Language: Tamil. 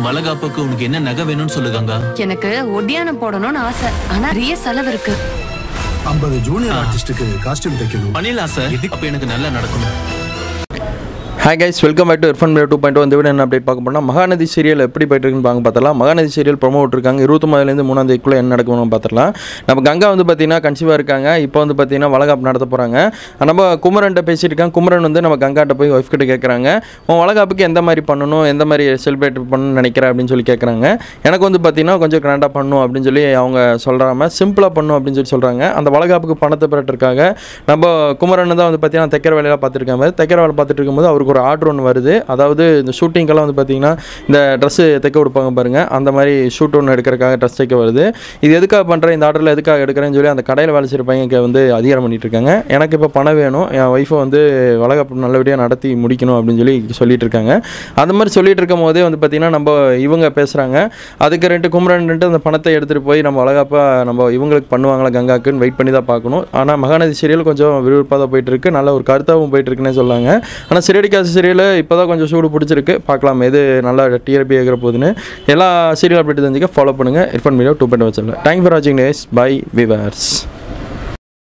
வளகாப்புக்கு உனக்கு என்ன நகை வேணும்னு சொல்லு கங்கா. எனக்கு ஒட்டியானம் போடணும்னு ஆசை, ஆனா நிறைய செலவு இருக்கு. 50 ஜூனியர் ஆர்டிஸ்டுக்கு காஸ்டியூம் தைக்கணும். பண்ணிடலாம் சார், அப்ப எனக்கு நல்லா நடக்கணும். Hi guys, welcome back to Irfan media 2.0. இந்த வீடியோ என்ன அப்டேட் பார்க்க போனால் மகாநதி சீரியல் எப்படி போயிட்டு இருக்குன்னு பார்த்தலாம். மகாநதி சீரியல் ப்ரோமோ விட்டுருக்காங்க. 29லேருந்து 3ஆம் தேதிக்குள்ளே என்ன நடக்கணும்னு பார்த்துலாம். நம்ம கங்கா வந்து பார்த்தீங்கன்னா கன்சீவாக இருக்காங்க. இப்போ வந்து பார்த்தீங்கன்னா வளகாப்பு நடத்த போகிறாங்க. நம்ம குமரன்ட்ட பேசியிருக்காங்க. குமரன் வந்து நம்ம கங்காட்ட போய் ஒய்ஃப் கிட்ட கேட்குறாங்க, உன் வளகாப்புக்கு எந்த மாதிரி பண்ணணும், எந்த மாதிரி செலிப்ரேட் பண்ணணும்னு நினைக்கிறேன் அப்படின்னு சொல்லி கேட்குறாங்க. எனக்கு வந்து பார்த்தீங்கன்னா கொஞ்சம் கிராண்டாக பண்ணணும் அப்படின்னு சொல்லி அவங்க சொல்கிறாம சிம்பிளாக பண்ணணும் அப்படின்னு சொல்லி சொல்கிறாங்க. அந்த வளகாப்புக்கு பணத்தை பெறட்டுருக்காக நம்ம குமரன் தான் வந்து பார்த்தீங்கன்னா தைக்கிற வேலையெல்லாம் பார்த்துருக்காங்க. தைக்கிற வேலை பார்த்துட்டு இருக்கும்போது அவருக்கு ஒரு ஆர்டர் ஒன்று வருது. அதாவது இந்த ஷூட்டிங்கெல்லாம் வந்து பார்த்தீங்கன்னா இந்த ட்ரெஸ்ஸு தைக்க கொடுப்பாங்க பாருங்கள், அந்த மாதிரி ஷூட் ஒன்று எடுக்கிறக்காக ட்ரெஸ் தைக்க வருது. இது எதுக்காக பண்ணுறேன், இந்த ஆர்டரில் எதுக்காக எடுக்கிறேன்னு சொல்லி அந்த கடையில் வேலை செய்கிற பையன் வந்து அதிகாரம் பண்ணிட்டு இருக்காங்க. எனக்கு இப்போ பணம் வேணும், என் ஒய்ஃபை வந்து வளகாப்பு நல்லபடியாக நடத்தி முடிக்கணும் அப்படின்னு சொல்லி சொல்லிட்டு இருக்காங்க. அந்த மாதிரி சொல்லிட்டு இருக்கும் போதே வந்து பார்த்தீங்கன்னா நம்ம இவங்க பேசுகிறாங்க. அதுக்கு குமரன் அந்த பணத்தை எடுத்துகிட்டு போய் நம்ம வளகாப்பாக நம்ம இவங்களுக்கு பண்ணுவாங்களா கங்காக்குன்னு வெயிட் பண்ணி தான் பார்க்கணும். ஆனால் மகாநதி சீரியல் கொஞ்சம் விறுவிறுப்பாக தான் போயிட்டுருக்கு, நல்ல ஒரு கருத்தாகவும் போயிட்டுருக்குன்னே சொல்லாங்க. ஆனால் சிறடிக்காசு சீரியல் இப்போ தான் கொஞ்சம் சூடு பிடிச்சிருக்கு, பார்க்கலாம் எது நல்லா டிஆர்பி ஆகிற போதுன்னு. எல்லா சீரியல் அப்டேட் தெரிஞ்சுக்க ஃபாலோ பண்ணுங்கள் Irfan media 2.0 channel. Thanks for வாட்சிங். Bye viewers.